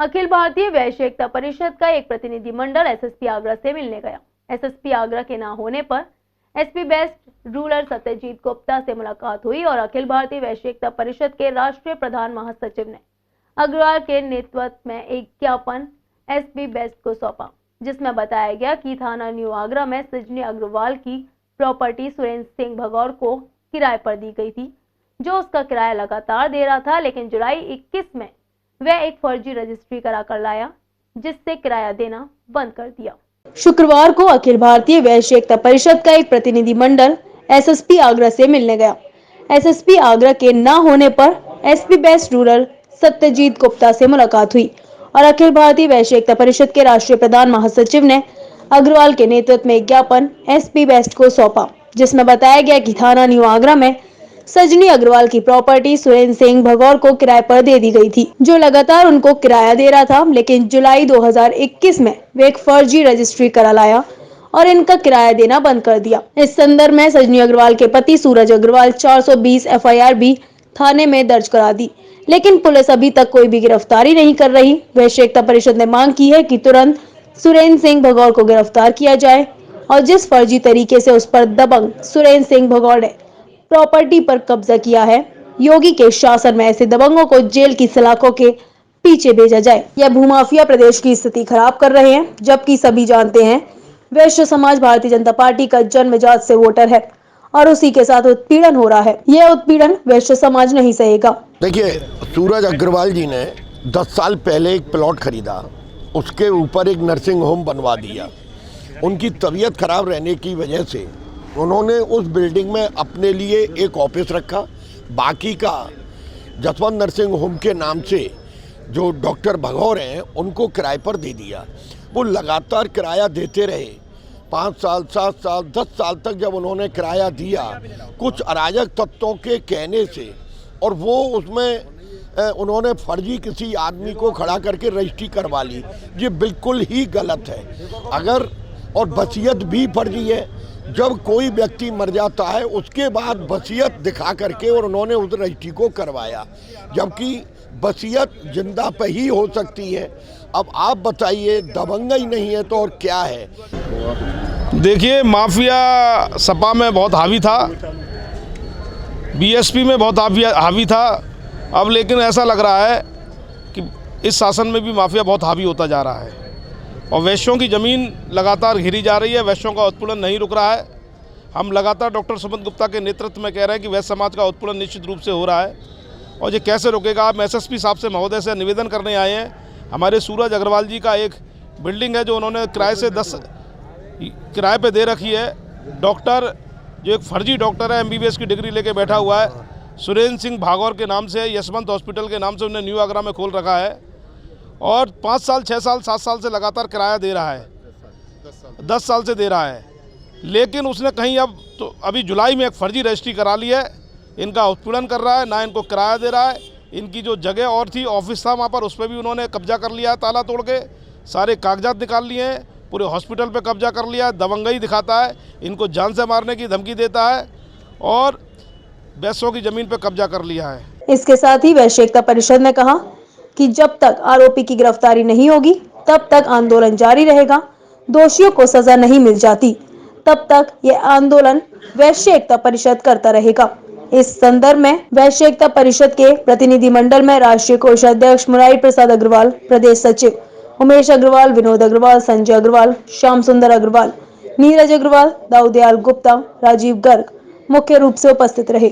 अखिल भारतीय वैश्य एकता परिषद का एक प्रतिनिधिमंडल एसएसपी आगरा से मिलने गया। एसएसपी आगरा के न होने पर SP best rural Satyajit Gupta से मुलाकात हुई और अखिल भारतीय वैश्य एकता परिषद के राष्ट्रीय प्रधान महासचिव ने अग्रवाल के नेतृत्व में एक ज्ञापन एसपी बेस्ट को सौंपा, जिसमें बताया गया कि थाना न्यू आगरा में सजनी अग्रवाल की प्रॉपर्टी सुरेंद्र सिंह भगौर को किराए पर दी गई थी, जो उसका किराया लगातार दे रहा था, लेकिन जुलाई 21 में वह एक फर्जी रजिस्ट्री कराकर लाया, जिससे किराया देना बंद कर दिया। शुक्रवार को अखिल भारतीय वैश्य एकता परिषद का एक प्रतिनिधिमंडल एसएसपी आगरा से मिलने गया। एसएसपी आगरा के न होने पर SP best rural Satyajit Gupta से मुलाकात हुई और अखिल भारतीय वैश्य एकता परिषद के राष्ट्रीय प्रधान महासचिव ने अग्रवाल के नेतृत्व में एक ज्ञापन एसपी बेस्ट को सौंपा, जिसमें बताया गया कि थाना न्यू आगरा में सजनी अग्रवाल की प्रॉपर्टी सुरेंद्र सिंह भगौर को किराए पर दे दी गई थी, जो लगातार उनको किराया दे रहा था, लेकिन जुलाई 2021 में वे एक फर्जी रजिस्ट्री करा लाया और इनका किराया देना बंद कर दिया। इस संदर्भ में सजनी अग्रवाल के पति सूरज अग्रवाल 420 एफआईआर भी थाने में दर्ज करा दी, लेकिन पुलिस अभी तक कोई भी गिरफ्तारी नहीं कर रही। वैश्य एकता परिषद ने मांग की है कि तुरंत सुरेंद्र सिंह भगौर को गिरफ्तार किया जाए और जिस फर्जी तरीके से उस पर दबंग सुरेंद्र सिंह भगौर ने प्रॉपर्टी पर कब्जा किया है, योगी के शासन में ऐसे दबंगों को जेल की सलाखों के पीछे भेजा जाए। यह भूमाफिया प्रदेश की स्थिति खराब कर रहे हैं, जबकि सभी जानते हैं वैश्य समाज भारतीय जनता पार्टी का जन्मजात से वोटर है और उसी के साथ उत्पीड़न हो रहा है। यह उत्पीड़न वैश्य समाज नहीं सहेगा। देखिए, सूरज अग्रवाल जी ने 10 साल पहले एक प्लॉट खरीदा, उसके ऊपर एक नर्सिंग होम बनवा दिया। उनकी तबीयत खराब रहने की वजह से उन्होंने उस बिल्डिंग में अपने लिए एक ऑफिस रखा, बाकी का जसवंत नर्सिंग होम के नाम से जो डॉक्टर भगौर हैं उनको किराए पर दे दिया। वो लगातार किराया देते रहे, 5 साल 7 साल 10 साल तक जब उन्होंने किराया दिया, कुछ अराजक तत्वों के कहने से, और वो उसमें उन्होंने फर्जी किसी आदमी को खड़ा करके रजिस्ट्री करवा ली। ये बिल्कुल ही गलत है। अगर और वसीयत भी फर्जी है। जब कोई व्यक्ति मर जाता है उसके बाद वसीयत दिखा करके और उन्होंने उस रजिस्ट्री को करवाया, जबकि वसीयत जिंदा पे ही हो सकती है। अब आप बताइए, दबंगा ही नहीं है तो और क्या है? देखिए, माफिया सपा में बहुत हावी था, बीएसपी में बहुत हावी था। अब लेकिन ऐसा लग रहा है कि इस शासन में भी माफिया बहुत हावी होता जा रहा है और वैश्यों की ज़मीन लगातार घिरी जा रही है। वैश्यों का उत्पीड़न नहीं रुक रहा है। हम लगातार डॉक्टर सुमन गुप्ता के नेतृत्व में कह रहे हैं कि वैश्य समाज का उत्पीड़न निश्चित रूप से हो रहा है और ये कैसे रुकेगा। हम एसएसपी साहब से महोदय से निवेदन करने आए हैं। हमारे सूरज अग्रवाल जी का एक बिल्डिंग है जो उन्होंने किराए पे दे रखी है। डॉक्टर जो एक फर्जी डॉक्टर है, एमबीबीएस की डिग्री लेके बैठा हुआ है, सुरेंद्र सिंह भागौर के नाम से, यशवंत हॉस्पिटल के नाम से उन्हें न्यू आगरा में खोल रखा है और 5 साल 6 साल 7 साल से लगातार किराया दे रहा है, 10 साल से दे रहा है। लेकिन उसने कहीं अभी जुलाई में एक फर्जी रजिस्ट्री करा ली है। इनका उत्पीड़न कर रहा है, ना इनको किराया दे रहा है। इनकी जो जगह और थी, ऑफिस था, वहाँ पर उस पर भी उन्होंने कब्जा कर लिया है, ताला तोड़ के सारे कागजात निकाल लिए हैं, पूरे हॉस्पिटल पे कब्जा कर लिया है। दबंगई दिखाता है, इनको जान से मारने की धमकी देता है और वैश्यों की ज़मीन पर कब्जा कर लिया है। इसके साथ ही वैश्य एकता परिषद ने कहा कि जब तक आरोपी की गिरफ्तारी नहीं होगी तब तक आंदोलन जारी रहेगा। दोषियों को सजा नहीं मिल जाती तब तक ये आंदोलन वैश्य एकता परिषद करता रहेगा। इस संदर्भ में वैश्य एकता परिषद के प्रतिनिधिमंडल में राष्ट्रीय कोषाध्यक्ष मुरारी प्रसाद अग्रवाल, प्रदेश सचिव उमेश अग्रवाल, विनोद अग्रवाल, संजय अग्रवाल, श्याम सुंदर अग्रवाल, नीरज अग्रवाल, दाऊदयाल गुप्ता, राजीव गर्ग मुख्य रूप से उपस्थित रहे।